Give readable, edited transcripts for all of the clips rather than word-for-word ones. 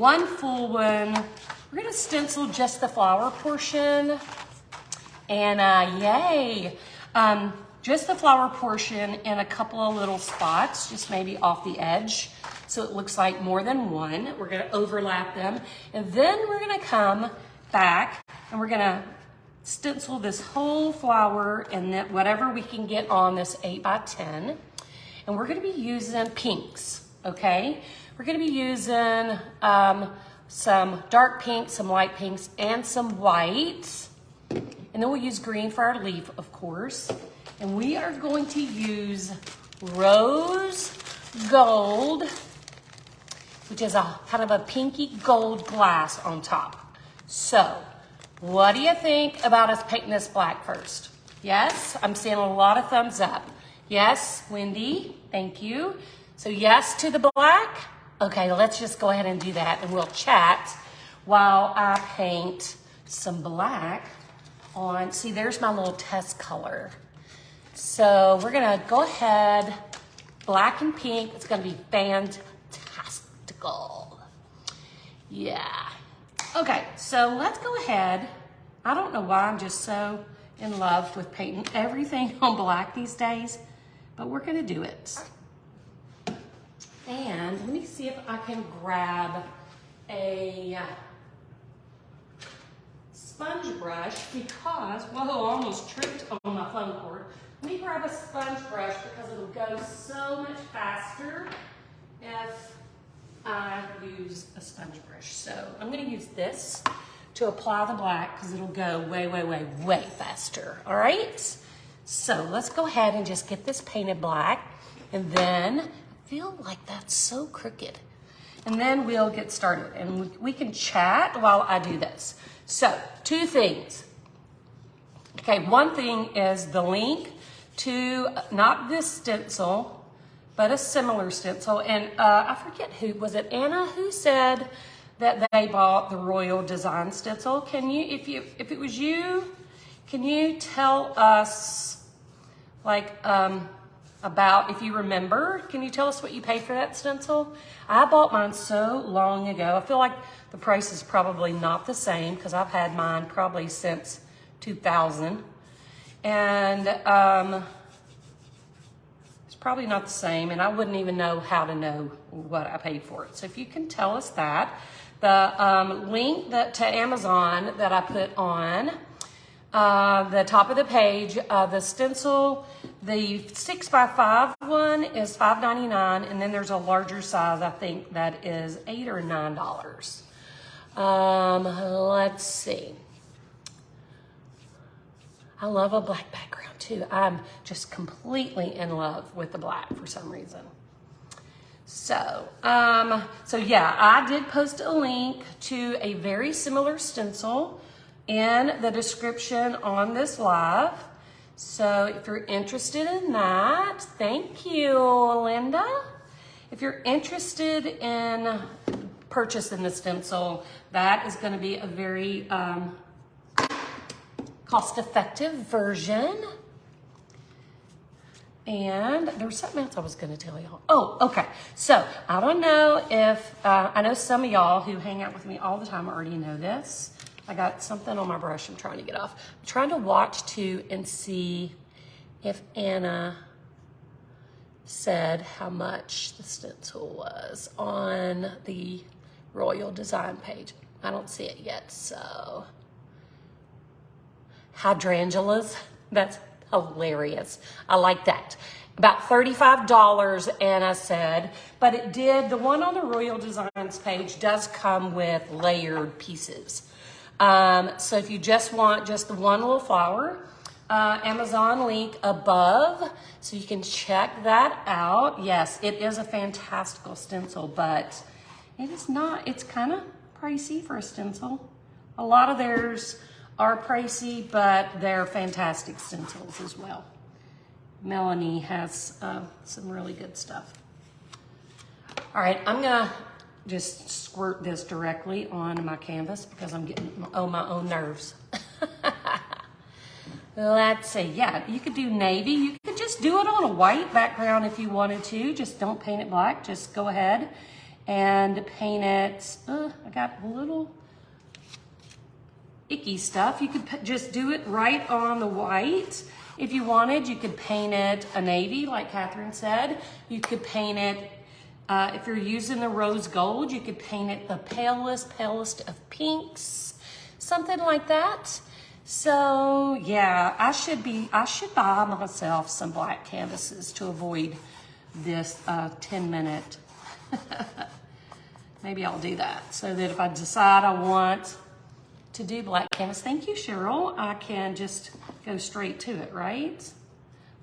one full one. We're gonna stencil just the flower portion. And yay. Just the flower portion in a couple of little spots, just maybe off the edge. So it looks like more than one. We're gonna overlap them. And then we're gonna come back and we're gonna stencil this whole flower and then whatever we can get on this 8x10. And we're gonna be using pinks, okay? We're gonna be using some dark pinks, some light pinks, and some whites. And then we'll use green for our leaf, of course. And we are going to use rose gold, which is a kind of a pinky gold glass on top. So, what do you think about us painting this black first? Yes, I'm seeing a lot of thumbs up. Yes, Wendy, thank you. So yes to the black. Okay, let's just go ahead and do that and we'll chat while I paint some black on. See, there's my little test color. So we're gonna go ahead, black and pink. It's gonna be fantastical. Yeah. Okay, so let's go ahead. I don't know why I'm just so in love with painting everything on black these days, but we're gonna do it. And let me see if I can grab a sponge brush because, whoa, I almost tripped on my phone cord. Let me grab a sponge brush because it'll go so much faster if I use a sponge brush. So I'm gonna use this to apply the black because it'll go way, way, way, way faster, all right? So let's go ahead and just get this painted black and then, I feel like that's so crooked. And then we'll get started and we can chat while I do this. So, two things. Okay, one thing is the link to, not this stencil, but a similar stencil. And I forget who, was it Anna who said that they bought the Royal Design stencil? Can you, if it was you, can you tell us, like, about, if you remember, can you tell us what you paid for that stencil? I bought mine so long ago. I feel like the price is probably not the same because I've had mine probably since 2000. And it's probably not the same, and I wouldn't even know how to know what I paid for it. So if you can tell us that. The link to Amazon that I put on the top of the page, the stencil, the 6x5 one is $5.99, and then there's a larger size, I think that is $8 or $9. Let's see. I love a black background too. I'm just completely in love with the black for some reason. So, so yeah, I did post a link to a very similar stencil in the description on this live. So if you're interested in that, thank you, Linda. If you're interested in purchasing the stencil, that is going to be a very cost-effective version. And there was something else I was going to tell y'all. Oh, okay. So I don't know if, I know some of y'all who hang out with me all the time already know this. I got something on my brush I'm trying to get off. I'm trying to watch too and see if Anna said how much the stencil was on the Royal Design page. I don't see it yet, so. Hydrangeas, that's hilarious. I like that. About $35, Anna said, but it did, the one on the Royal Designs page does come with layered pieces. So if you just want just the one little flower, Amazon link above, so you can check that out. Yes, it is a fantastical stencil, but it is not, it's kind of pricey for a stencil. A lot of theirs are pricey, but they're fantastic stencils as well. Melanie has some really good stuff. All right, I'm gonna just squirt this directly on my canvas because I'm getting on my own nerves. Let's see, yeah, you could do navy. You could just do it on a white background if you wanted to. Just don't paint it black. Just go ahead and paint it. got a little icky stuff. You could just do it right on the white. If you wanted, you could paint it a navy, like Catherine said. You could paint it, if you're using the rose gold, you could paint it the palest of pinks, something like that. So yeah, I should buy myself some black canvases to avoid this 10-minute. Maybe I'll do that so that if I decide I want to do black canvas, thank you, Cheryl, I can just go straight to it, right?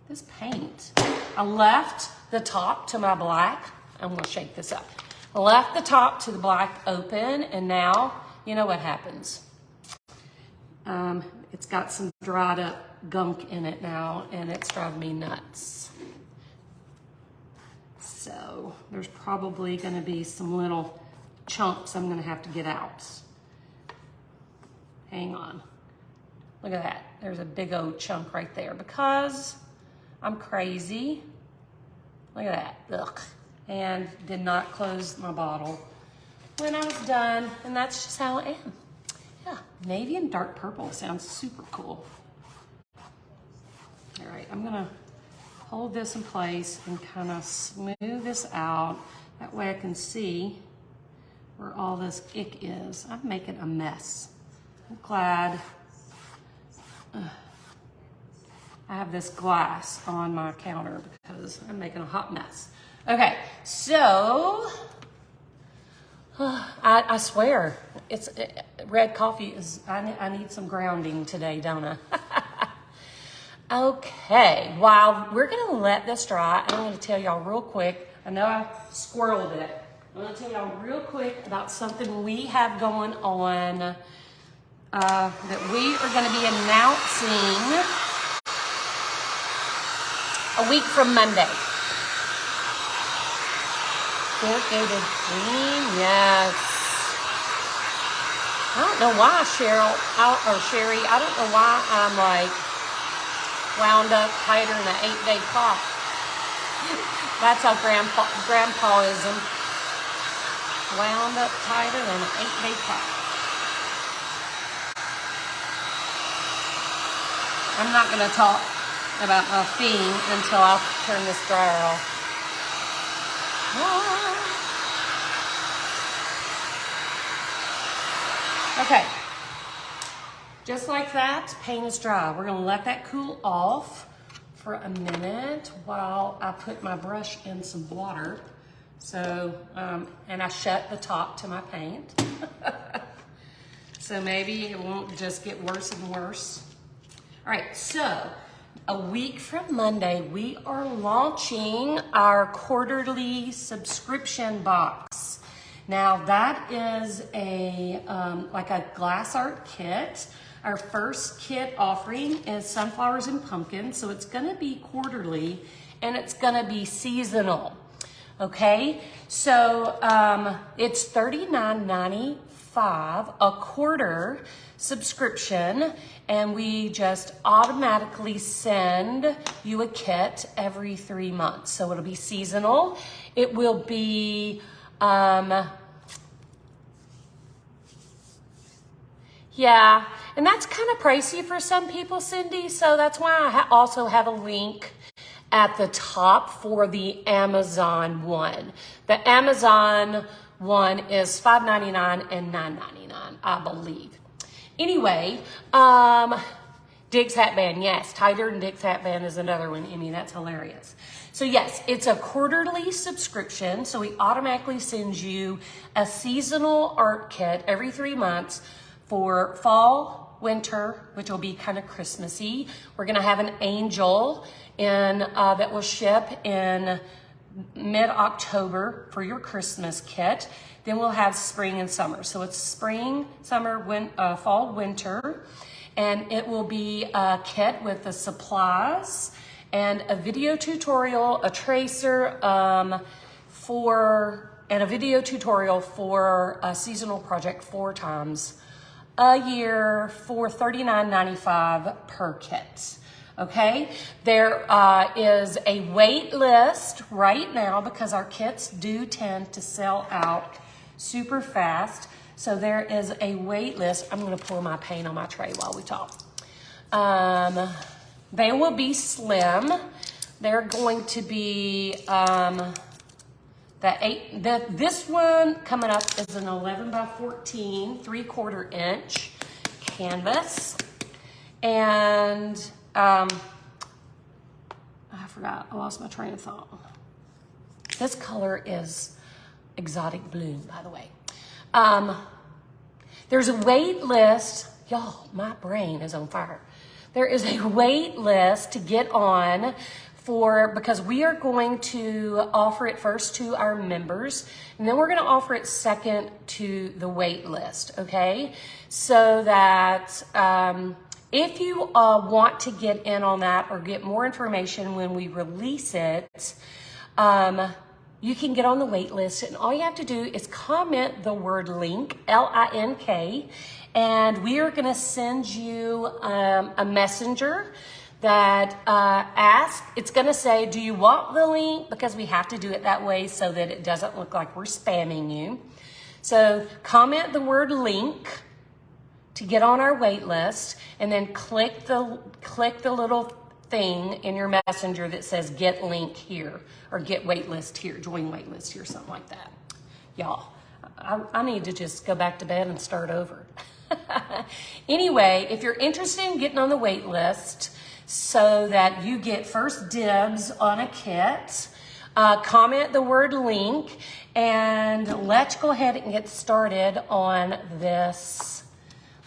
This paint, I left the top to my black. I'm gonna shake this up. I left the top to the black open, and now, you know what happens. It's got some dried up gunk in it now, and it's driving me nuts. So there's probably gonna be some little chunks I'm gonna have to get out. Hang on. Look at that. There's a big old chunk right there because I'm crazy. Look at that. Ugh. And did not close my bottle when I was done. And that's just how I am. Yeah, navy and dark purple sounds super cool. All right, I'm gonna hold this in place and kind of smooth this out. That way I can see where all this ick is. I'm making a mess. I'm glad I have this glass on my counter because I'm making a hot mess. Okay, so I swear, red coffee is, I need some grounding today, don't I? Okay, while we're gonna let this dry, I'm gonna tell y'all real quick, I know I squirreled it. I'm gonna tell y'all real quick about something we have going on that we are going to be announcing a week from Monday. Corrugated green, yes. I don't know why, Sherry, I don't know why I'm like wound up tighter than an 8-day clock. That's a grandpaism. Wound up tighter than an 8-day clock. I'm not going to talk about my theme until I turn this dryer off. Okay, just like that, paint is dry. We're going to let that cool off for a minute while I put my brush in some water. So, and I shut the top to my paint. So maybe it won't just get worse and worse. All right, so a week from Monday, we are launching our quarterly subscription box. Now that is a like a glass art kit. Our first kit offering is sunflowers and pumpkins, so it's gonna be quarterly and it's gonna be seasonal. Okay, so it's $39.95 a quarter subscription, and we just automatically send you a kit every 3 months. So it'll be seasonal. It will be, yeah, and that's kind of pricey for some people, Cindy. So that's why I also have a link at the top for the Amazon one. The Amazon one is $5.99 and $9.99, I believe. Anyway, Dick's Hat Band, yes, tighter than Dick's Hat Band is another one, Emmy, that's hilarious. So yes, it's a quarterly subscription, so we automatically send you a seasonal art kit every 3 months for fall, winter, which will be kind of Christmassy. We're gonna have an angel that will ship in mid-October for your Christmas kit. Then we'll have spring and summer. So it's spring, summer, fall, winter, and it will be a kit with the supplies and a video tutorial, a tracer, and a video tutorial for a seasonal project 4 times a year for $39.95 per kit. Okay, there is a wait list right now because our kits do tend to sell out super fast. So there is a wait list. I'm gonna pour my paint on my tray while we talk. They will be slim. They're going to be, this one coming up is an 11 by 14, 3/4 inch canvas. And I forgot, I lost my train of thought. This color is Exotic Bloom, by the way. There's a wait list. Y'all, my brain is on fire. There is a wait list to get on because we are going to offer it first to our members, and then we're going to offer it second to the wait list, okay? So that if you want to get in on that or get more information when we release it, you can get on the wait list, and all you have to do is comment the word link, L-I-N-K, and we are going to send you a messenger that it's going to say, do you want the link? Because we have to do it that way so that it doesn't look like we're spamming you. So comment the word link to get on our wait list, and then click the little thing in your messenger that says get link here or get wait list here, join wait list here, something like that. Y'all, I need to just go back to bed and start over. Anyway, if you're interested in getting on the wait list so that you get first dibs on a kit, comment the word link, and let's go ahead and get started on this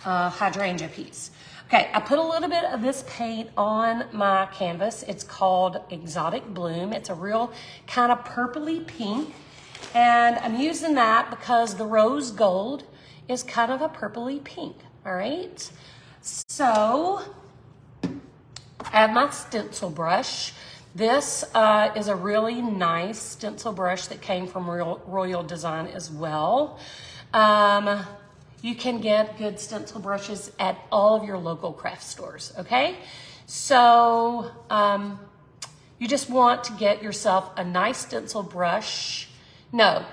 hydrangea piece. Okay, I put a little bit of this paint on my canvas. It's called Exotic Bloom. It's a real kind of purpley pink, and I'm using that because the rose gold is kind of a purpley pink, all right? So I have my stencil brush. This is a really nice stencil brush that came from Royal Design as well. You can get good stencil brushes at all of your local craft stores, okay? So you just want to get yourself a nice stencil brush. No,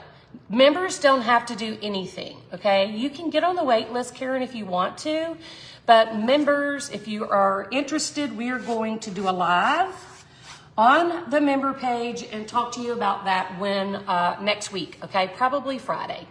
members don't have to do anything, okay? You can get on the wait list, Karen, if you want to, but members, if you are interested, we are going to do a live on the member page and talk to you about that when next week, okay? Probably Friday.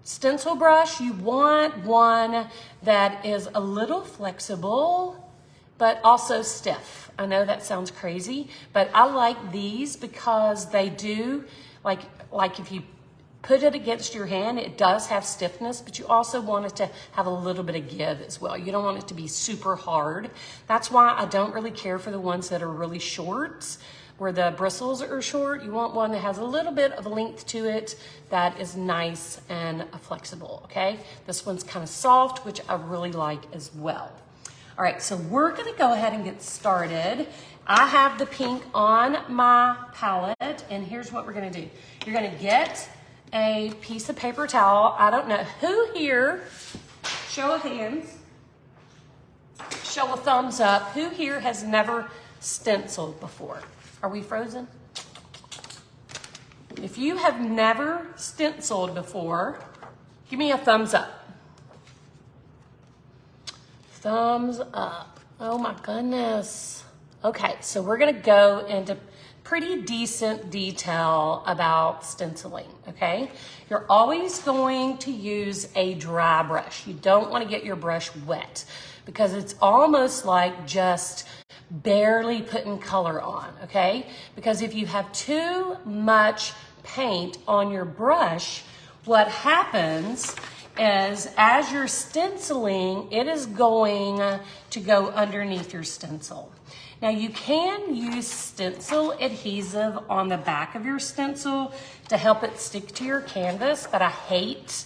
Stencil brush, you want one that is a little flexible, but also stiff. I know that sounds crazy, but I like these because they do, like if you put it against your hand, it does have stiffness, but you also want it to have a little bit of give as well. You don't want it to be super hard. That's why I don't really care for the ones that are really short, where the bristles are short. You want one that has a little bit of length to it that is nice and flexible, okay? This one's kind of soft, which I really like as well. All right, so we're gonna go ahead and get started. I have the pink on my palette, and here's what we're gonna do. You're gonna get a piece of paper towel. I don't know who here, show of hands, show a thumbs up, who here has never stenciled before? Are we frozen? If you have never stenciled before, give me a thumbs up. Thumbs up. Oh my goodness. Okay, so we're gonna go into pretty decent detail about stenciling, okay? You're always going to use a dry brush. You don't wanna get your brush wet because it's almost like just barely putting color on, okay? Because if you have too much paint on your brush, what happens is as you're stenciling, it is going to go underneath your stencil. Now you can use stencil adhesive on the back of your stencil to help it stick to your canvas, but I hate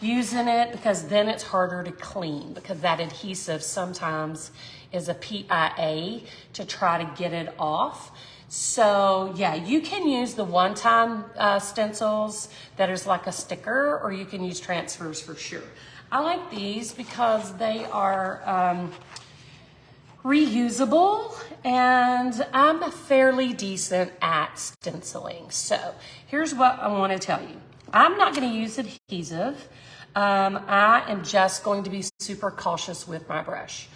using it because then it's harder to clean because that adhesive sometimes is a PIA to try to get it off. So yeah, you can use the one-time stencils that is like a sticker, or you can use transfers for sure. I like these because they are reusable, and I'm fairly decent at stenciling. So here's what I want to tell you. I'm not going to use adhesive. I am just going to be super cautious with my brush.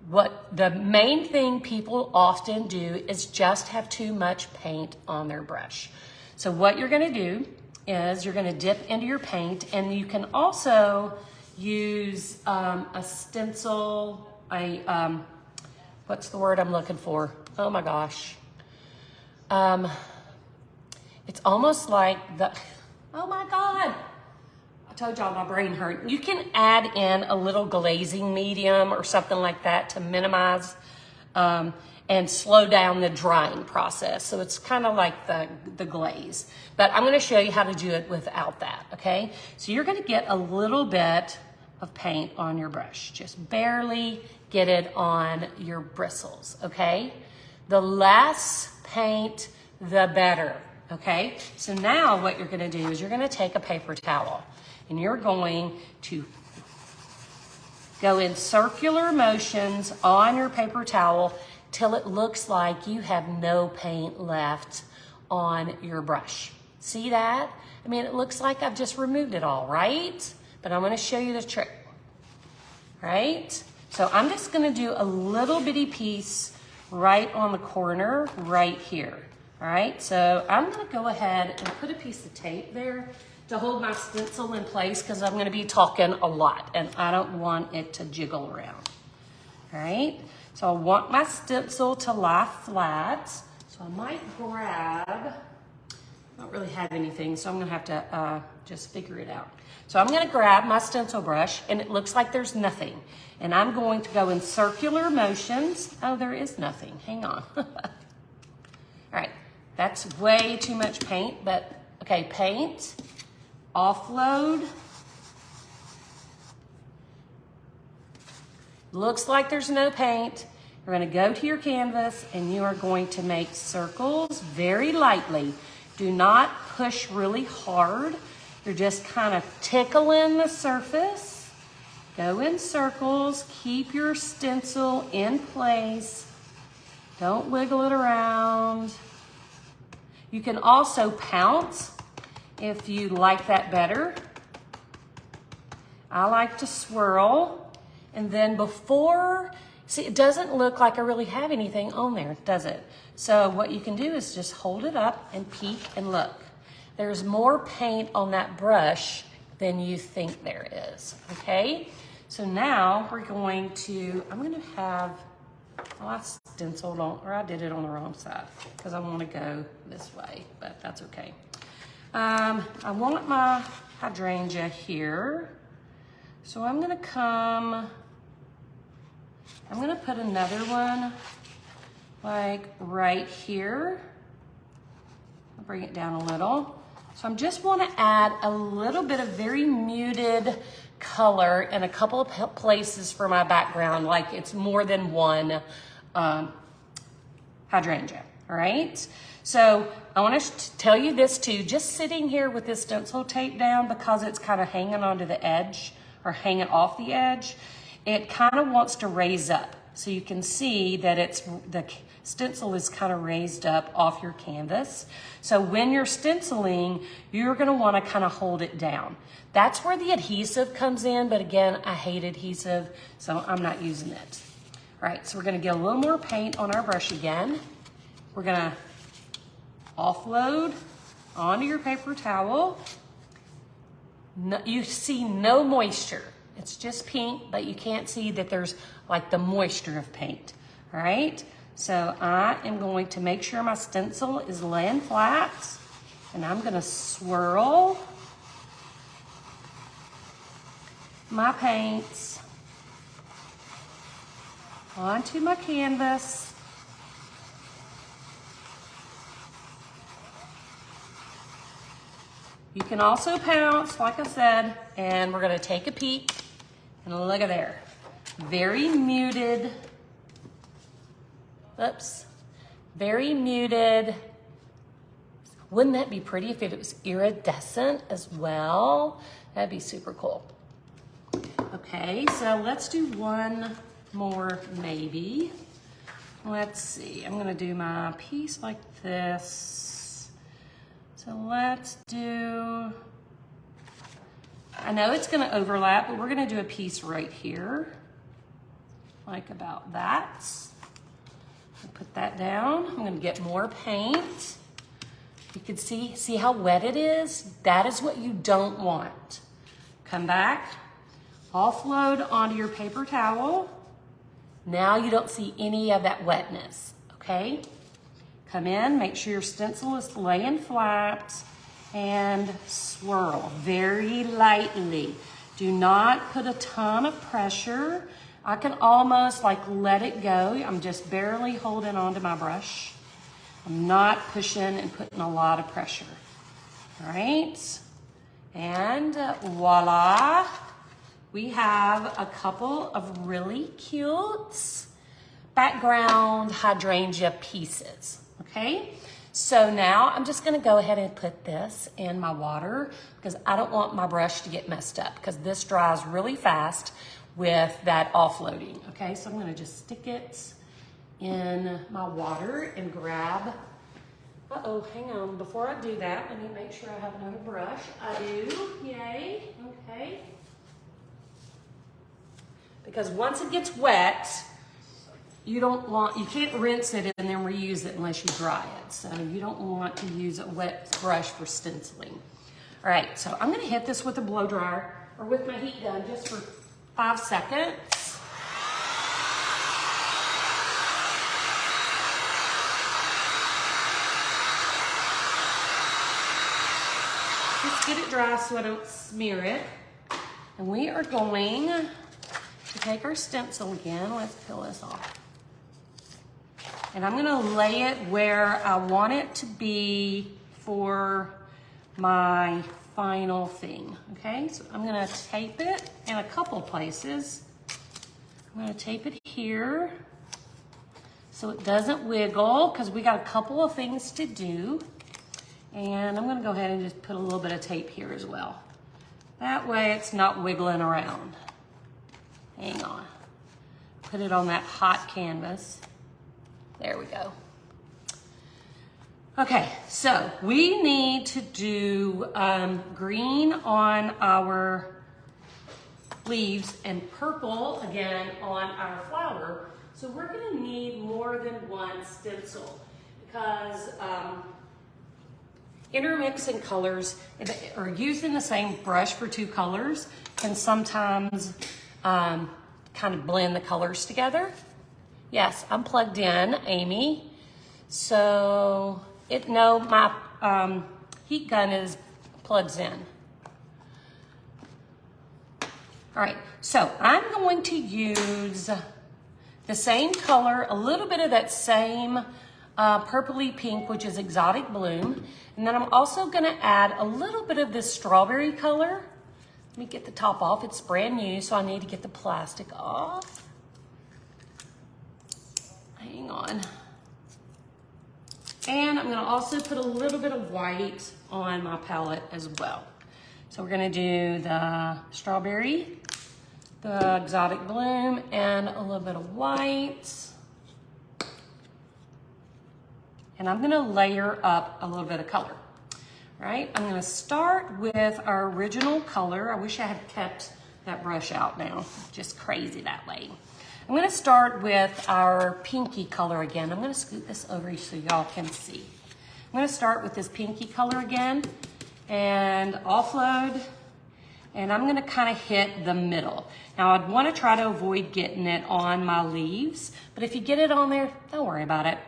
What the main thing people often do is just have too much paint on their brush. So what you're going to do is you're going to dip into your paint, and you can also use a stencil, what's the word I'm looking for? Oh my gosh. It's almost like oh my God. I told y'all my brain hurt. You can add in a little glazing medium or something like that to minimize and slow down the drying process. So it's kind of like the glaze. But I'm going to show you how to do it without that, okay? So you're going to get a little bit of paint on your brush. Just barely get it on your bristles, okay? The less paint, the better, okay? So now what you're going to do is you're going to take a paper towel, and you're going to go in circular motions on your paper towel till it looks like you have no paint left on your brush. See that? I mean, it looks like I've just removed it all, right? But I'm going to show you the trick, right? So I'm just going to do a little bitty piece right on the corner right here, all right? So I'm going to go ahead and put a piece of tape there to hold my stencil in place because I'm going to be talking a lot and I don't want it to jiggle around, all right? So I want my stencil to lie flat. So I might grab, I don't really have anything, so I'm going to have to just figure it out. So I'm going to grab my stencil brush, and it looks like there's nothing. And I'm going to go in circular motions. Oh, there is nothing. Hang on. All right, that's way too much paint, but okay, paint, offload. Looks like there's no paint. You're going to go to your canvas, and you are going to make circles very lightly. Do not push really hard. You're just kind of tickling the surface. Go in circles. Keep your stencil in place. Don't wiggle it around. You can also pounce if you like that better. I like to swirl. And then see, it doesn't look like I really have anything on there, does it? So what you can do is just hold it up and peek and look. There's more paint on that brush than you think there is, okay? So now we're going to, I'm gonna have, well, I stenciled on, or I did it on the wrong side because I wanna go this way, but that's okay. I want my hydrangea here. So I'm gonna put another one like right here. I'll bring it down a little. So I just want to add a little bit of very muted color in a couple of places for my background, like it's more than one hydrangea, all right? So I want to tell you this too, just sitting here with this stencil tape down, because it's kind of hanging onto the edge or hanging off the edge, it kind of wants to raise up. So you can see that the stencil is kind of raised up off your canvas. So when you're stenciling, you're gonna wanna kind of hold it down. That's where the adhesive comes in, but again, I hate adhesive, so I'm not using it. All right, so we're gonna get a little more paint on our brush again. We're gonna offload onto your paper towel. No, you see no moisture. It's just pink, but you can't see that there's like the moisture of paint, all right? So I am going to make sure my stencil is laying flat, and I'm gonna swirl my paints onto my canvas. You can also pounce, like I said, and we're gonna take a peek, and look at there. Very muted, oops, very muted. Wouldn't that be pretty if it was iridescent as well? That'd be super cool. Okay, so let's do one more maybe. Let's see, I'm gonna do my piece like this. So let's do I know it's gonna overlap, but we're gonna do a piece right here, like about that. Put that down. I'm gonna get more paint. You can see how wet it is? That is what you don't want. Come back, offload onto your paper towel. Now you don't see any of that wetness, okay? Come in, make sure your stencil is laying flat, and swirl very lightly. Do not put a ton of pressure. I can almost like let it go. I'm just barely holding onto my brush. I'm not pushing and putting a lot of pressure. All right, and voila. We have a couple of really cute background hydrangea pieces, okay? So now I'm just gonna go ahead and put this in my water because I don't want my brush to get messed up because this dries really fast with that offloading, okay? So I'm gonna just stick it in my water and grab, hang on. Before I do that, let me make sure I have another brush. I do, yay, okay. Because once it gets wet, you can't rinse it and then reuse it unless you dry it. So you don't want to use a wet brush for stenciling. All right, so I'm gonna hit this with a blow dryer or with my heat gun just for 5 seconds. Just get it dry so I don't smear it. And we are going to take our stencil again. Let's peel this off. And I'm gonna lay it where I want it to be for my final thing, okay? So I'm gonna tape it in a couple places. I'm gonna tape it here so it doesn't wiggle because we got a couple of things to do. And I'm gonna go ahead and just put a little bit of tape here as well. That way it's not wiggling around. Hang on. Put it on that hot canvas. There we go. Okay, so we need to do green on our leaves and purple again on our flower. So we're gonna need more than one stencil because intermixing colors or using the same brush for 2 colors can sometimes kind of blend the colors together. Yes, I'm plugged in, Amy. So my heat gun plugs in. All right, so I'm going to use the same color, a little bit of that same purpley pink, which is Exotic Bloom. And then I'm also gonna add a little bit of this strawberry color. Let me get the top off, it's brand new, so I need to get the plastic off. Hang on. And I'm gonna also put a little bit of white on my palette as well. So we're gonna do the strawberry, the Exotic Bloom, and a little bit of white. And I'm gonna layer up a little bit of color. All right, I'm gonna start with our original color. I wish I had kept that brush out now. Just crazy that way. I'm gonna start with our pinky color again. I'm gonna scoot this over so y'all can see. I'm gonna start with this pinky color again and offload. And I'm gonna kind of hit the middle. Now I'd wanna try to avoid getting it on my leaves, but if you get it on there, don't worry about it.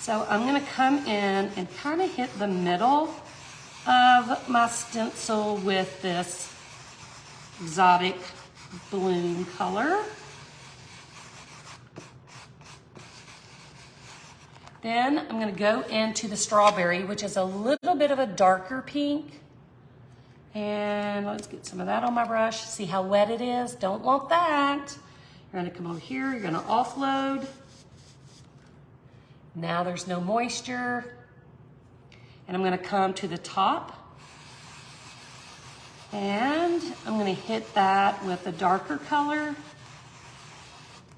So I'm gonna come in and kind of hit the middle of my stencil with this Exotic Bloom color. Then I'm gonna go into the strawberry, which is a little bit of a darker pink. And let's get some of that on my brush. See how wet it is? Don't want that. You're gonna come over here, you're gonna offload. Now there's no moisture. And I'm gonna come to the top. And I'm gonna hit that with a darker color.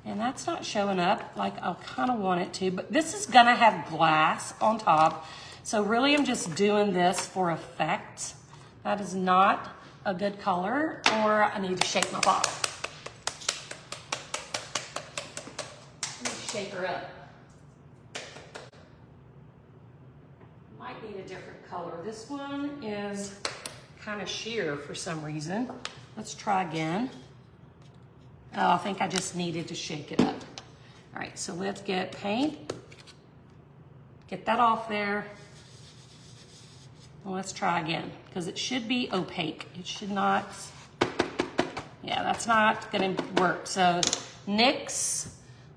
And that's not showing up like I kind of want it to, but this is gonna have glass on top. So really I'm just doing this for effect. That is not a good color, or I need to shape my bottle. Let me shake her up. Might need a different color. This one is kind of sheer for some reason. Let's try again. Oh, I think I just needed to shake it up. All right, so let's get paint. Get that off there. Well, let's try again, because it should be opaque. It should not, yeah, that's not gonna work. So NYX,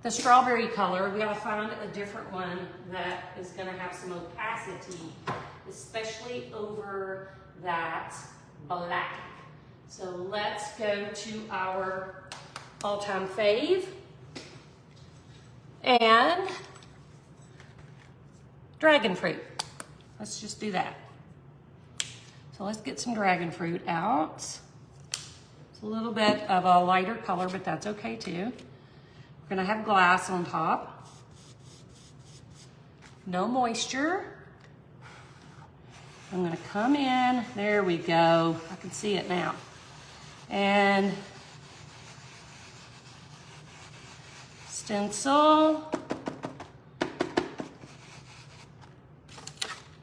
the strawberry color, we gotta find a different one that is gonna have some opacity, especially over that black. So let's go to our all-time fave and dragon fruit. Let's just do that. So let's get some dragon fruit out. It's a little bit of a lighter color, but that's okay too. We're gonna have glass on top. No moisture. I'm gonna come in, there we go. I can see it now. And stencil.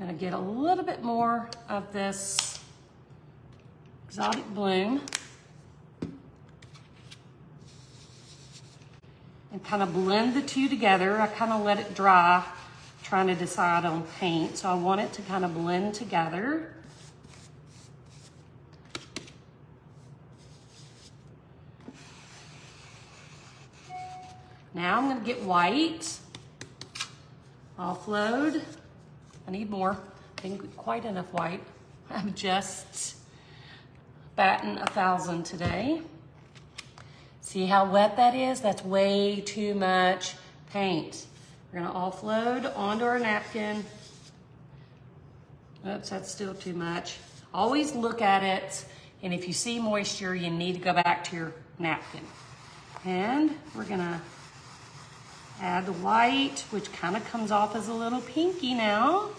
I'm gonna get a little bit more of this exotic bloom and kind of blend the two together. I kind of let it dry, trying to decide on paint. So I want it to kind of blend together. Now I'm gonna get white, offload. I need more. I didn't get quite enough white. I'm just batting 1,000 today. See how wet that is? That's way too much paint. We're gonna offload onto our napkin. Oops, that's still too much. Always look at it, and if you see moisture, you need to go back to your napkin. And we're gonna add the white, which kind of comes off as a little pinky now.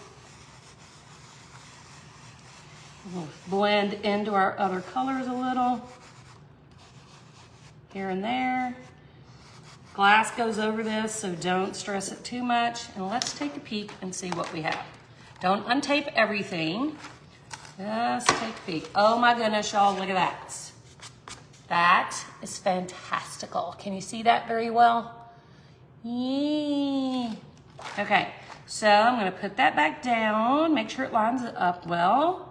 We'll blend into our other colors a little, here and there. Glass goes over this, so don't stress it too much. And let's take a peek and see what we have. Don't untape everything. Just take a peek. Oh my goodness, y'all, look at that. That is fantastical. Can you see that very well? Yee. Okay, so I'm gonna put that back down, make sure it lines up well.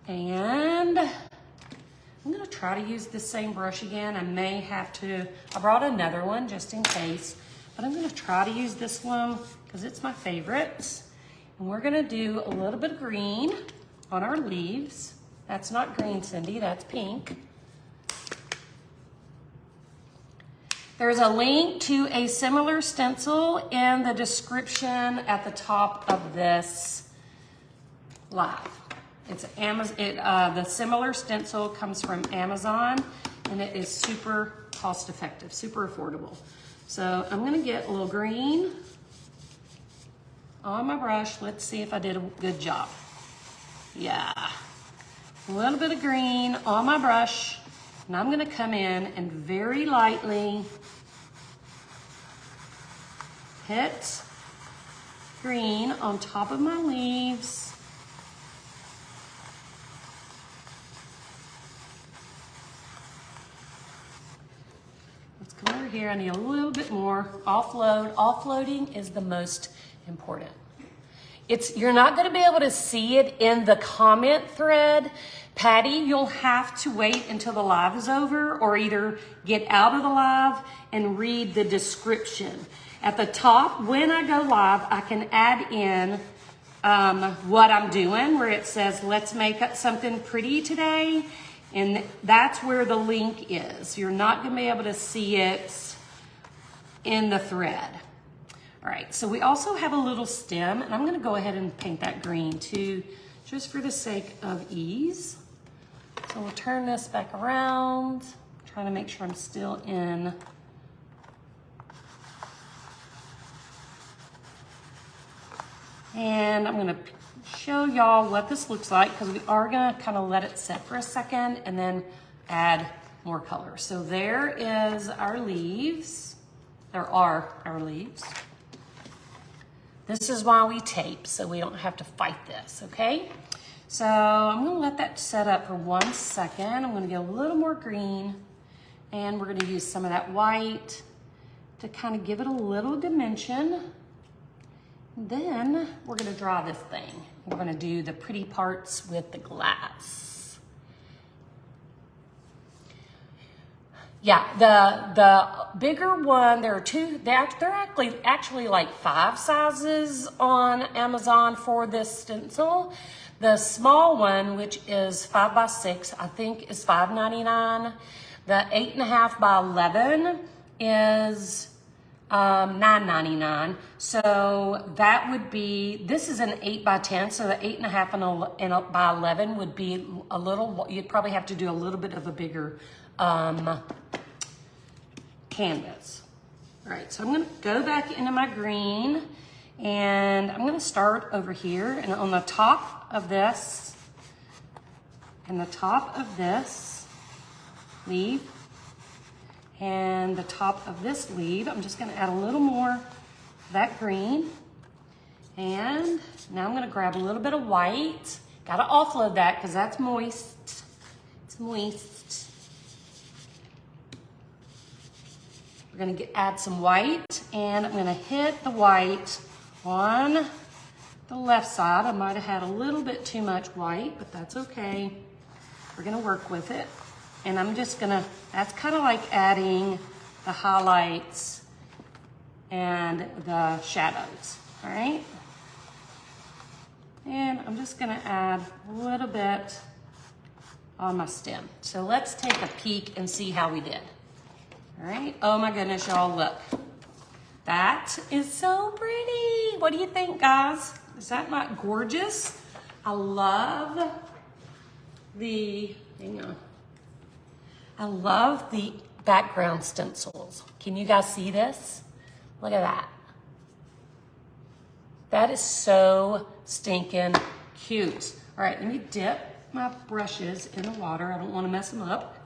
And I'm gonna try to use the same brush again. I may have to, I brought another one just in case, but I'm gonna try to use this one because it's my favorite. And we're gonna do a little bit of green on our leaves. That's not green, Cindy, that's pink. There's a link to a similar stencil in the description at the top of this live. It's Amazon. The similar stencil comes from Amazon, and it is super cost effective, super affordable. So I'm gonna get a little green on my brush. Let's see if I did a good job. Yeah, a little bit of green on my brush, and I'm gonna come in and very lightly hit green on top of my leaves. Let's come over here. I need a little bit more. Offload. Offloading is the most important. You're not going to be able to see it in the comment thread. Patty, you'll have to wait until the live is over, or either get out of the live and read the description. At the top, when I go live, I can add in what I'm doing, where it says, let's make up something pretty today. And that's where the link is. You're not going to be able to see it in the thread. All right, so we also have a little stem, and I'm going to go ahead and paint that green too, just for the sake of ease. So we'll turn this back around, trying to make sure I'm still in. And I'm going to show y'all what this looks like because we are gonna kind of let it set for a second and then add more color. So there is our leaves. There are our leaves. This is why we tape, so we don't have to fight this, okay? So I'm gonna let that set up for 1 second. I'm gonna get a little more green and we're gonna use some of that white to kind of give it a little dimension. Then we're gonna draw this thing. We're gonna do the pretty parts with the glass. Yeah, the bigger one, there are two, they're actually like 5 sizes on Amazon for this stencil. The small one, which is 5 by 6, I think is $5.99. The 8.5 by 11 is $9.99. So that would be, this is an 8 by 10, so the 8.5 by 11 would be a little, you'd probably have to do a little bit of a bigger canvas. All right, so I'm gonna go back into my green and I'm gonna start over here and on the top of this and the top of this leaf and the top of this leaf, I'm just gonna add a little more of that green. And now I'm gonna grab a little bit of white. Gotta offload that because that's moist. It's moist. We're gonna add some white and I'm gonna hit the white on the left side. I might have had a little bit too much white, but that's okay. We're gonna work with it. And I'm just gonna, that's kind of like adding the highlights and the shadows, all right? And I'm just gonna add a little bit on my stem. So let's take a peek and see how we did. All right, oh my goodness, y'all, look. That is so pretty. What do you think, guys? Is that not gorgeous? I love the, hang on. I love the background stencils. Can you guys see this? Look at that. That is so stinking cute. All right, let me dip my brushes in the water. I don't want to mess them up.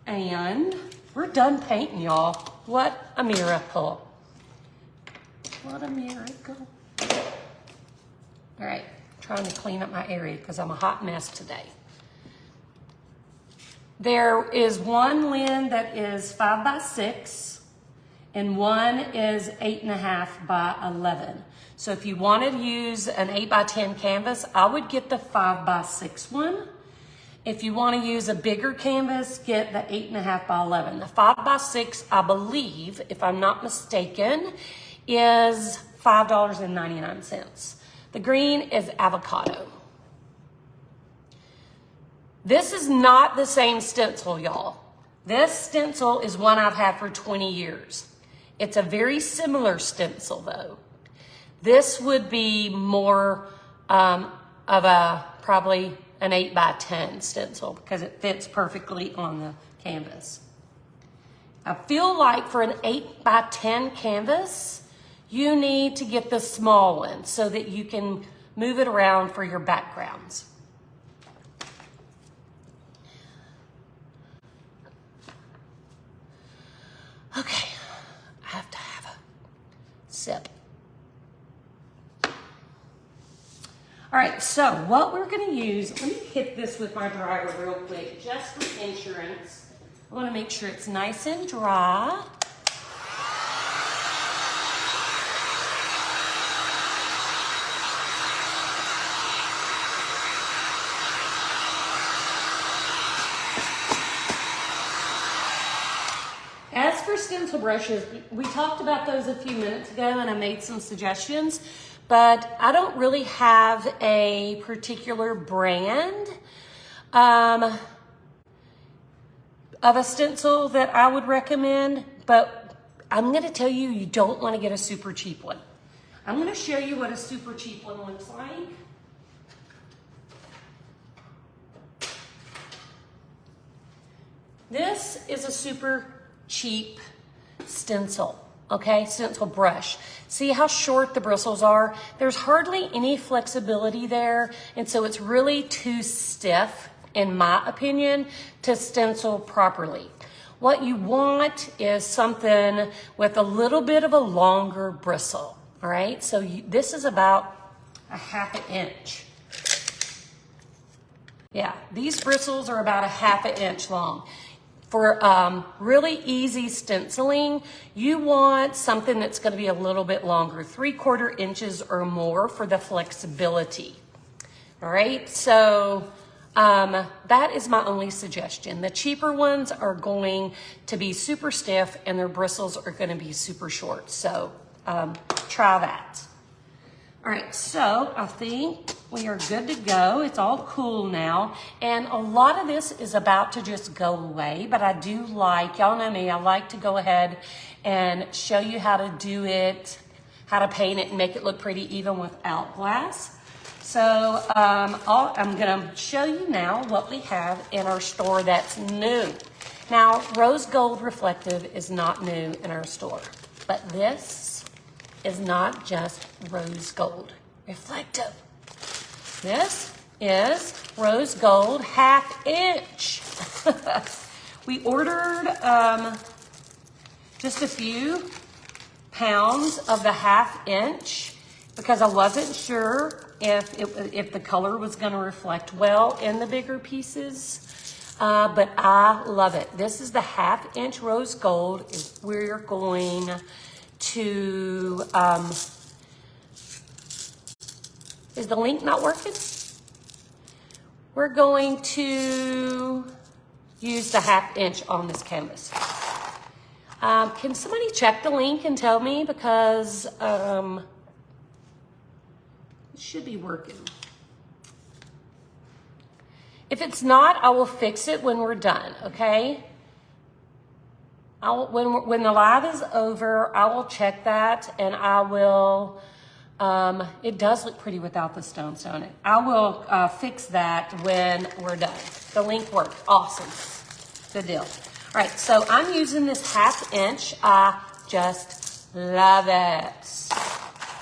And we're done painting, y'all. What a miracle. What a miracle. All right, trying to clean up my area because I'm a hot mess today. There is one lid that is 5 by 6 and one is 8.5 by 11. So if you want to use an 8 by 10 canvas, I would get the 5 by 6 one. If you want to use a bigger canvas, get the 8.5 by 11. The 5 by 6, I believe, if I'm not mistaken, is $5.99. The green is avocado. This is not the same stencil, y'all. This stencil is one I've had for 20 years. It's a very similar stencil though. This would be more of a, probably an 8 by 10 stencil because it fits perfectly on the canvas. I feel like for an 8 by 10 canvas, you need to get the small one so that you can move it around for your backgrounds. Okay, I have to have a sip. All right, so what we're gonna use, let me hit this with my dryer real quick, just for insurance. I wanna make sure it's nice and dry. As for stencil brushes, we talked about those a few minutes ago and I made some suggestions, but I don't really have a particular brand of a stencil that I would recommend, but I'm gonna tell you, you don't wanna get a super cheap one. I'm gonna show you what a super cheap one looks like. This is a super cheap stencil. okay, stencil brush. See how short the bristles are? There's hardly any flexibility there, and so it's really too stiff, in my opinion, to stencil properly. What you want is something with a little bit of a longer bristle, all right? So this is about a 1/2 inch. Yeah, these bristles are about a 1/2 inch long. For really easy stenciling, you want something that's going to be a little bit longer, 3/4 inches or more for the flexibility. All right, so that is my only suggestion. The cheaper ones are going to be super stiff and their bristles are going to be super short. So try that. All right, so I think we are good to go. It's all cool now. And a lot of this is about to just go away, but I do like, y'all know me, I like to go ahead and show you how to do it, how to paint it and make it look pretty even without glass. So I'm gonna show you now what we have in our store that's new. Now, rose gold reflective is not new in our store, but this is not just rose gold reflective. This is rose gold 1/2 inch. We ordered just a few pounds of the 1/2 inch because I wasn't sure if the color was going to reflect well in the bigger pieces. But I love it. This is the 1/2 inch rose gold. We're going to, is the link not working? We're going to use the 1/2 inch on this canvas. Can somebody check the link and tell me, because it should be working. If it's not, I will fix it when we're done, okay? When the live is over, I will check that and I will, it does look pretty without the stones, don't it? I will fix that when we're done. The link worked, awesome, good deal. All right, so I'm using this 1/2 inch. I just love it.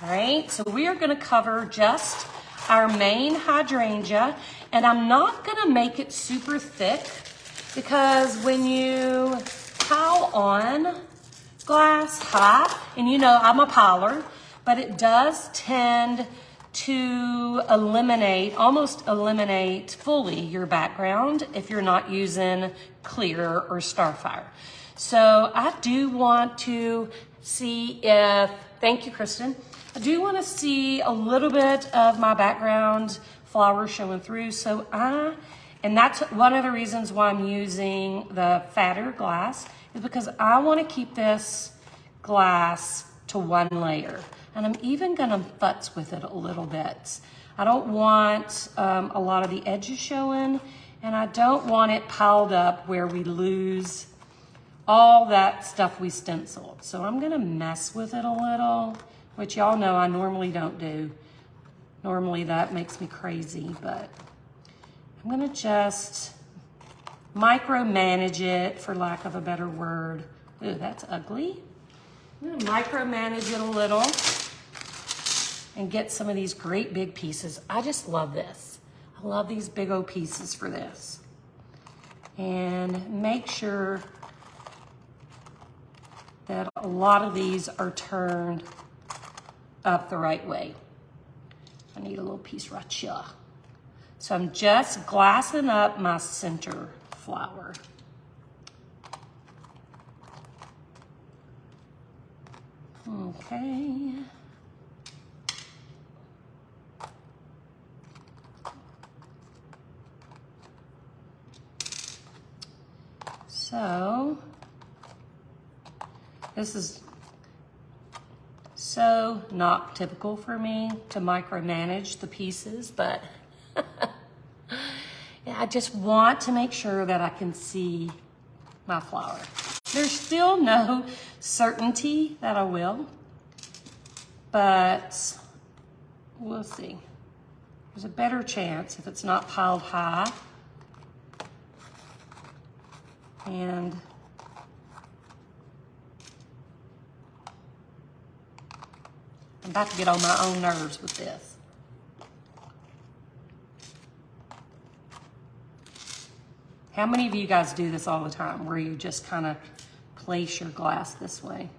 All right, so we are gonna cover just our main hydrangea, and I'm not gonna make it super thick because when you pile on glass high, and you know I'm a piler, but it does tend to almost eliminate fully your background if you're not using clear or Starfire. So I do want to see if, thank you, Kristen. I do want to see a little bit of my background flower showing through. And that's one of the reasons why I'm using the fatter glass, is because I want to keep this glass to one layer. And I'm even going to futz with it a little bit. I don't want a lot of the edges showing, and I don't want it piled up where we lose all that stuff we stenciled. So I'm going to mess with it a little, which y'all know I normally don't do. Normally that makes me crazy, but I'm going to just micromanage it, for lack of a better word. Ooh, that's ugly. I'm going to micromanage it a little and get some of these great big pieces. I just love this. I love these big old pieces for this. And make sure that a lot of these are turned up the right way. I need a little piece right here. So I'm just glassing up my center flower. Okay. So this is so not typical for me to micromanage the pieces, but yeah, I just want to make sure that I can see my flower. There's still no certainty that I will, but we'll see. There's a better chance if it's not piled high. And I'm about to get on my own nerves with this. How many of you guys do this all the time, where you just kind of place your glass this way?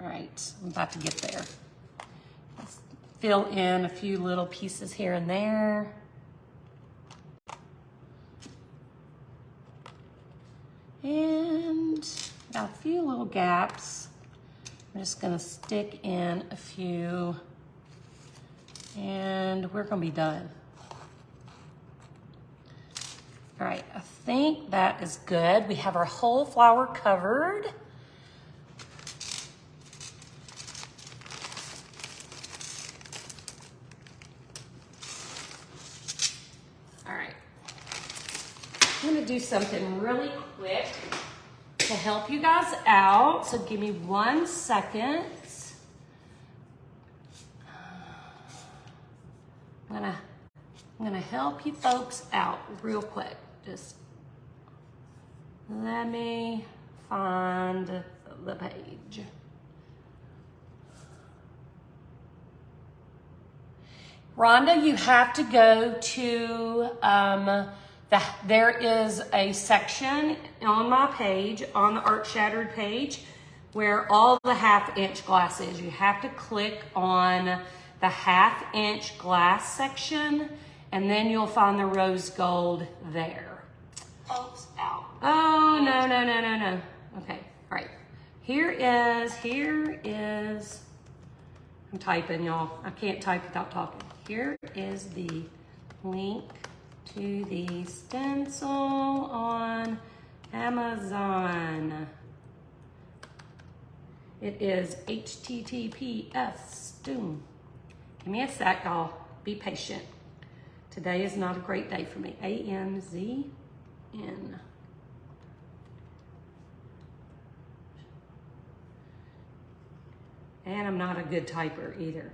All right, I'm about to get there. Let's fill in a few little pieces here and there. And got a few little gaps. I'm just gonna stick in a few, and we're gonna be done. All right, I think that is good. We have our whole flower covered. All right, I'm gonna do something really quick to help you guys out. So give me 1 second. I'm gonna help you folks out real quick. Just let me find the page. Rhonda, you have to go to, there is a section on my page, on the Art Shattered page, where all the 1/2 inch glass is. You have to click on the 1/2 inch glass section, and then you'll find the rose gold there. Folks out. Oh, no. Okay, all right. Here is, I'm typing, y'all. I can't type without talking. Here is the link to the stencil on Amazon. It is HTTPS. Give me a sec, y'all. Be patient. Today is not a great day for me. ANZN. And I'm not a good typer either.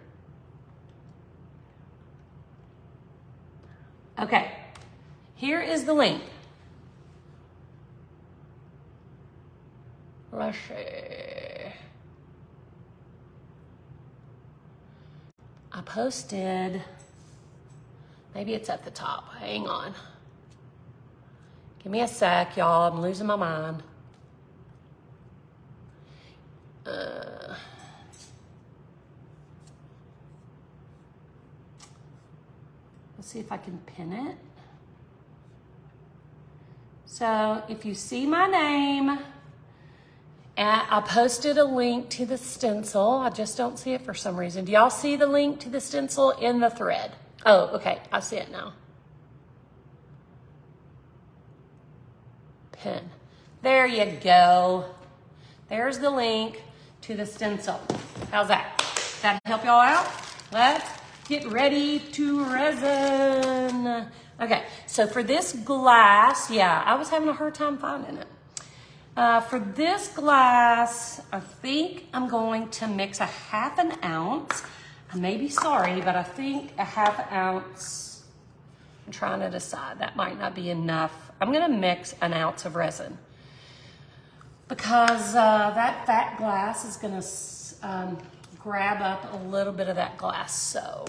Okay, here is the link. Let's see. I posted, maybe it's at the top. Hang on. Give me a sec, y'all. I'm losing my mind. Let's see if I can pin it. So if you see my name, I posted a link to the stencil. I just don't see it for some reason. Do y'all see the link to the stencil in the thread? Oh, okay, I see it now. Pin. There you go. There's the link to the stencil. How's that? That help y'all out? Let's get ready to resin. Okay, so for this glass, yeah, I was having a hard time finding it. For this glass, I think I'm going to mix a 1/2 ounce. I may be sorry, but I think a 1/2 ounce, I'm trying to decide, that might not be enough. I'm gonna mix 1 ounce of resin because that fat glass is gonna grab up a little bit of that glass, so.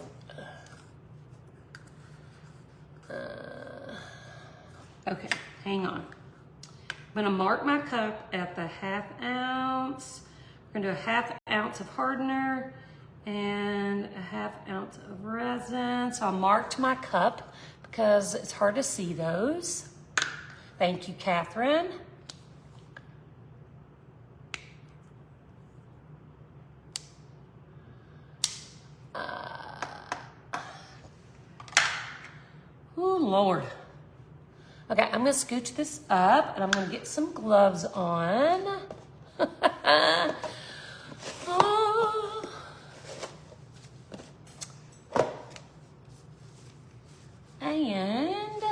Okay, hang on. I'm gonna mark my cup at the 1/2 ounce. We're gonna do a 1/2 ounce of hardener and a 1/2 ounce of resin. So I marked my cup because it's hard to see those. Thank you, Catherine. Oh, Lord. Okay, I'm gonna scooch this up and I'm gonna get some gloves on. Oh. And,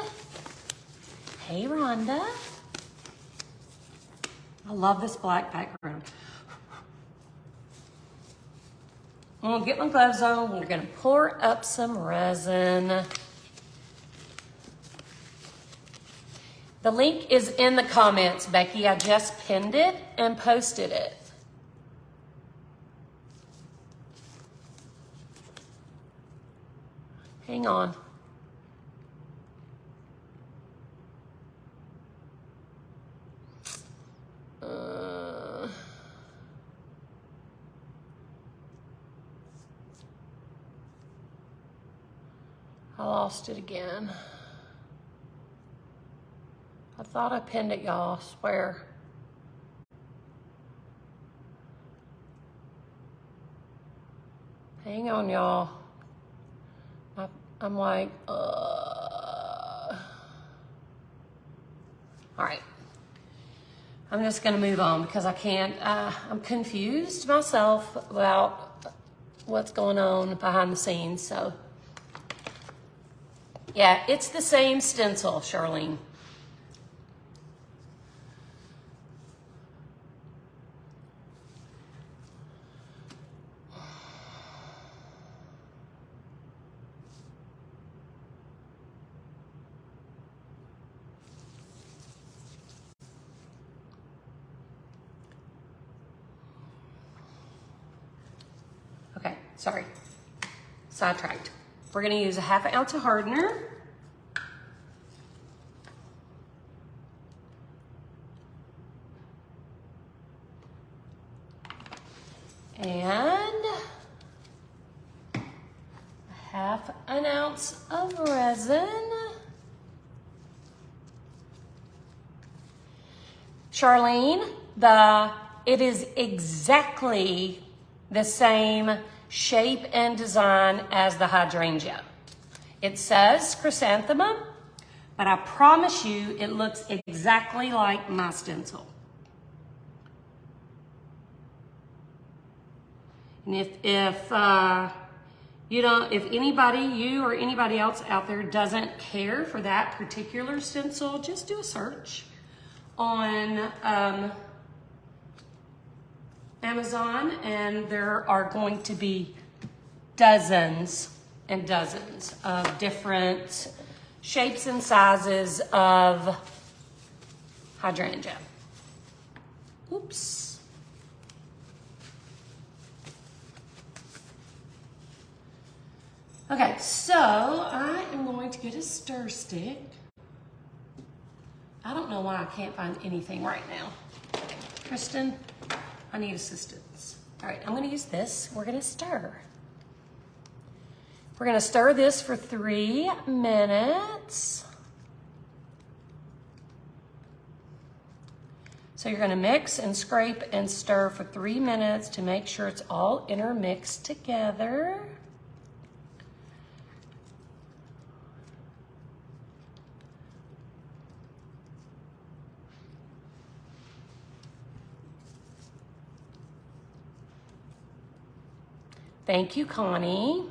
hey Rhonda. I love this black background. I'm gonna get my gloves on. We're gonna pour up some resin. The link is in the comments, Becky. I just pinned it and posted it. Hang on. I lost it again. I thought I pinned it, y'all, I swear. Hang on, y'all. I'm like, all right. I'm just gonna move on because I can't, I'm confused myself about what's going on behind the scenes, so. Yeah, it's the same stencil, Charlene. Okay, sorry, sidetracked. We're gonna use a 1/2 ounce of hardener. And 1/2 ounce of resin. Charlene, it is exactly the same shape and design as the hydrangea. It says chrysanthemum, but I promise you it looks exactly like my stencil. And if anybody, you or anybody else out there doesn't care for that particular stencil, just do a search on Amazon, and there are going to be dozens and dozens of different shapes and sizes of hydrangea. Oops. Okay, so I am going to get a stir stick. I don't know why I can't find anything right now. Kristen, I need assistance. All right, I'm gonna use this. We're gonna stir. We're gonna stir this for 3 minutes. So you're gonna mix and scrape and stir for 3 minutes to make sure it's all intermixed together. Thank you, Connie.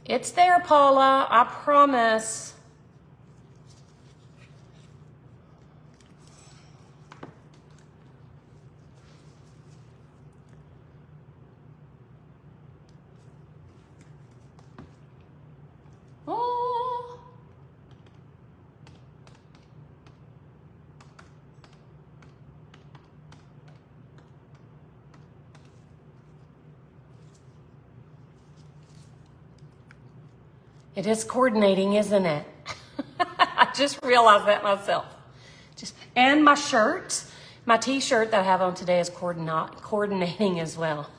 It's there, Paula, I promise. Oh. It is coordinating, isn't it? I just realized that myself. And my shirt, my t-shirt that I have on today is coordinating as well.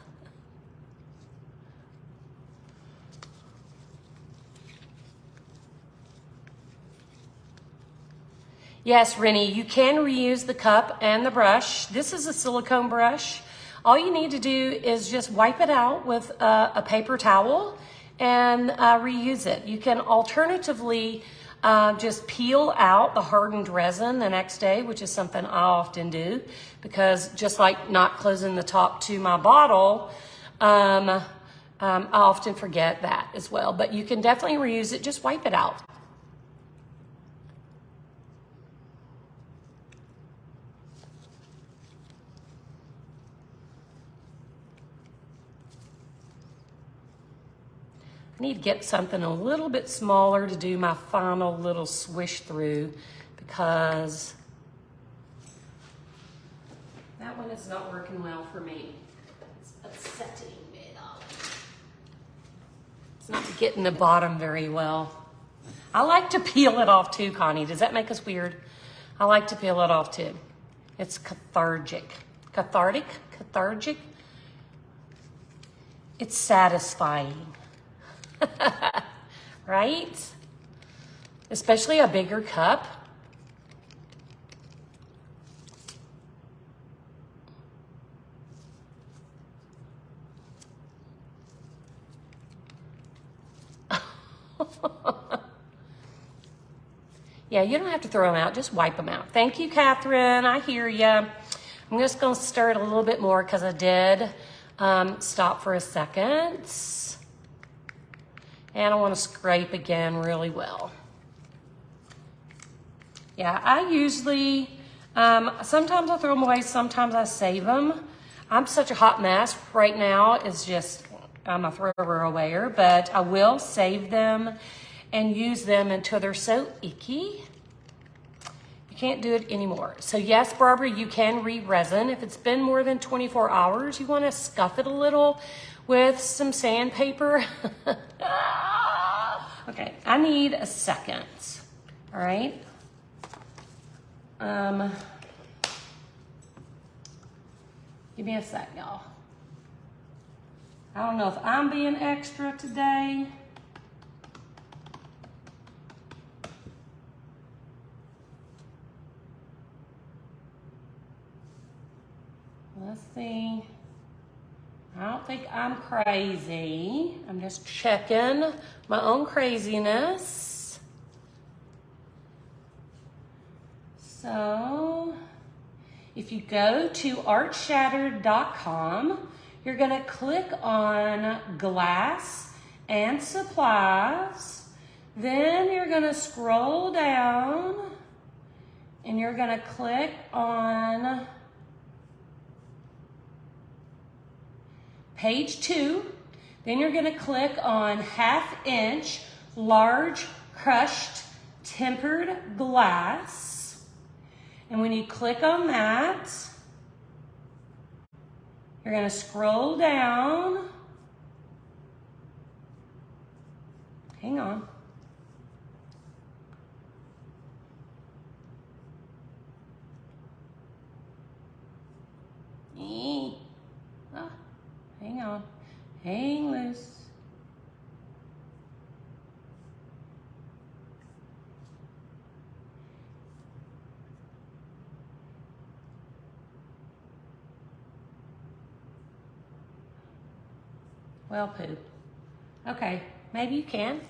Yes, Rennie, you can reuse the cup and the brush. This is a silicone brush. All you need to do is just wipe it out with a paper towel and reuse it. You can alternatively just peel out the hardened resin the next day, which is something I often do because just like not closing the top to my bottle, I often forget that as well. But you can definitely reuse it, just wipe it out. I need to get something a little bit smaller to do my final little swish through because that one is not working well for me. It's upsetting me. It's not getting the bottom very well. I like to peel it off too, Connie. Does that make us weird? I like to peel it off too. It's cathartic. Cathartic? Cathartic? It's satisfying. Right? Especially a bigger cup. Yeah, you don't have to throw them out, just wipe them out. Thank you, Catherine, I hear you. I'm just gonna stir it a little bit more because I did stop for a second. And I wanna scrape again really well. Yeah, I usually, sometimes I throw them away, sometimes I save them. I'm such a hot mess right now, it's just, I'm a thrower awayer, but I will save them and use them until they're so icky. You can't do it anymore. So yes, Barbara, you can re-resin. If it's been more than 24 hours, you wanna scuff it a little with some sandpaper. Okay, I need a second, all right? Give me a sec, y'all. I don't know if I'm being extra today. Let's see. I don't think I'm crazy. I'm just checking my own craziness. So, if you go to artshattered.com, you're gonna click on glass and supplies. Then you're gonna scroll down and you're gonna click on page 2. Then you're gonna click on 1/2 inch large crushed tempered glass. And when you click on that, you're gonna scroll down. Hang on. Hang on. Hang loose. Well, poop. Okay, maybe you can.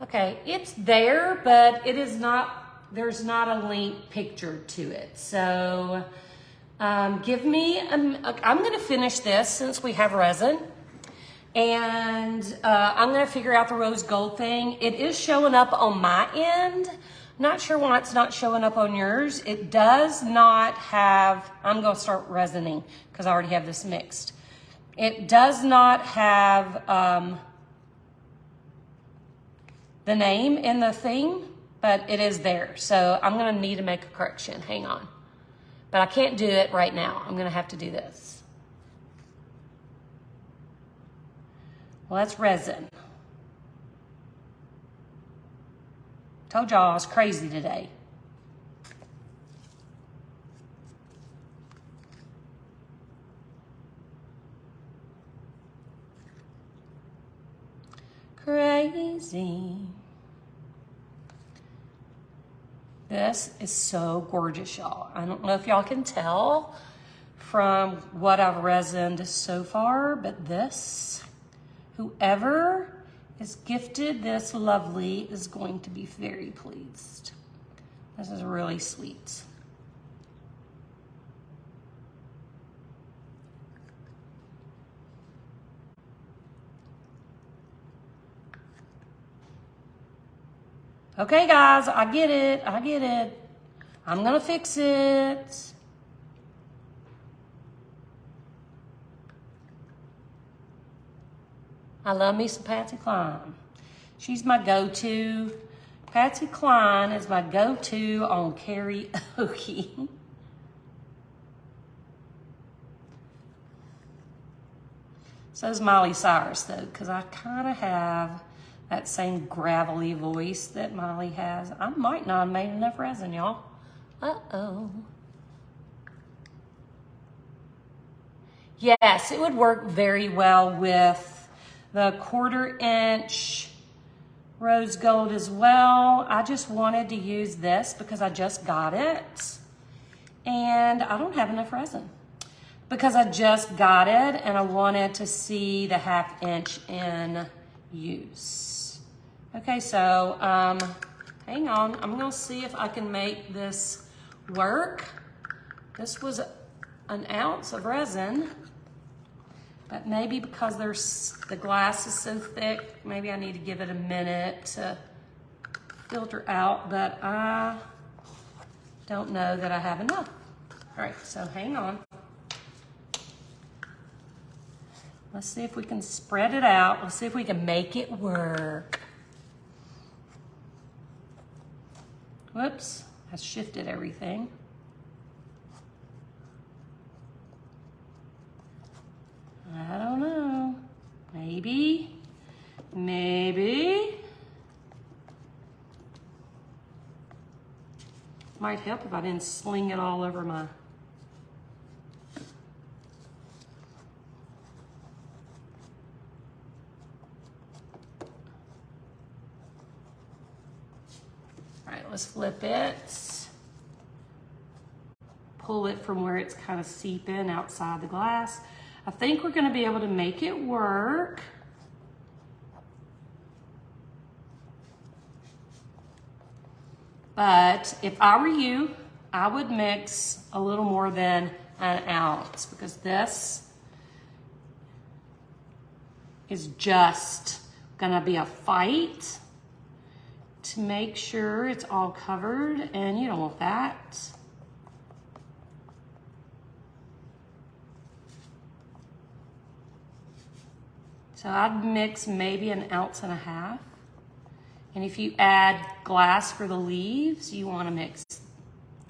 Okay, it's there, but it is not, there's not a link picture to it. So give me, I'm gonna finish this since we have resin. And I'm gonna figure out the rose gold thing. It is showing up on my end. Not sure why it's not showing up on yours. It does not have, I'm gonna start resining because I already have this mixed. It does not have the name in the thing, but it is there. So I'm gonna need to make a correction, hang on. But I can't do it right now. I'm gonna have to do this. Well, that's resin. Told y'all I was crazy today. Crazy. This is so gorgeous, y'all. I don't know if y'all can tell from what I've resined so far, but this, whoever is gifted this lovely is going to be very pleased. This is really sweet. Okay, guys, I get it. I'm gonna fix it. I love me some Patsy Cline. She's my go-to. Patsy Cline is my go-to on karaoke. So is Miley Cyrus though, because I kind of have that same gravelly voice that Miley has. I might not have made enough resin, y'all. Uh-oh. Yes, it would work very well with the 1/4 inch rose gold as well. I just wanted to use this because I just got it and I don't have enough resin because I just got it and I wanted to see the 1/2 inch in use. Okay, so hang on. I'm gonna see if I can make this work. This was an ounce of resin, but maybe because the glass is so thick, maybe I need to give it a minute to filter out, but I don't know that I have enough. All right, so hang on. Let's see if we can spread it out. Let's see if we can make it work. Whoops, I shifted everything. I don't know. Maybe. Might help if I didn't sling it all over my... All right, let's flip it. Pull it from where it's kind of seeping outside the glass. I think we're gonna be able to make it work. But if I were you, I would mix a little more than an ounce because this is just gonna be a fight to make sure it's all covered, and you don't want that. So I'd mix maybe 1.5 ounces. And if you add glass for the leaves, you want to mix,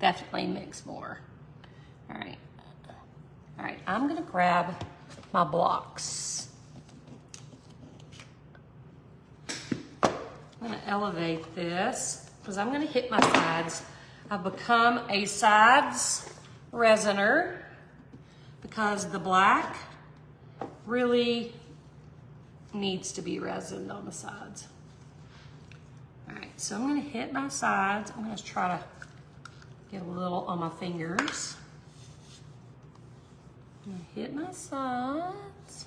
definitely mix more. All right. All right, I'm gonna grab my blocks. I'm gonna elevate this because I'm gonna hit my sides. I've become a sides resiner because the black really needs to be resined on the sides. All right, so I'm gonna hit my sides. I'm gonna try to get a little on my fingers. I'm gonna hit my sides.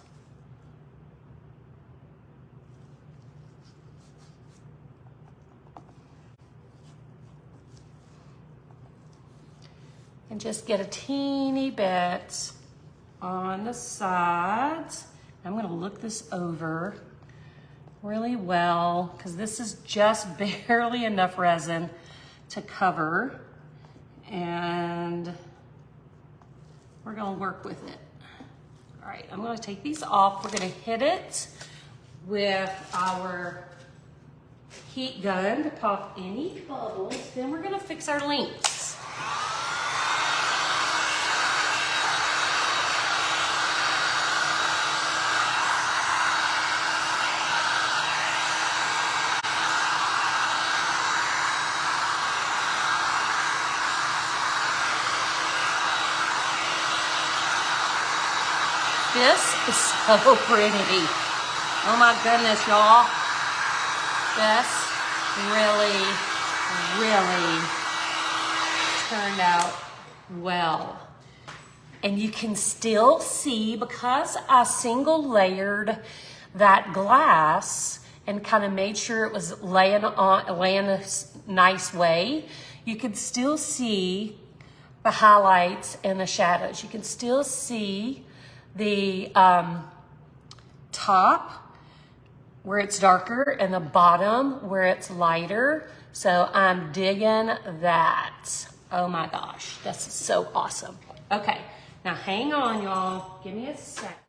And just get a teeny bit on the sides. I'm gonna look this over really well because this is just barely enough resin to cover, and we're gonna work with it. All right, I'm gonna take these off. We're gonna hit it with our heat gun to pop any bubbles. Then we're gonna fix our links. This is so pretty. Oh my goodness, y'all. This really, really turned out well. And you can still see, because I single layered that glass and kind of made sure it was laying a nice way, you can still see the highlights and the shadows. You can still see the top where it's darker and the bottom where it's lighter. So I'm digging that. Oh my gosh, this is so awesome. Okay, now hang on, y'all. Give me a sec.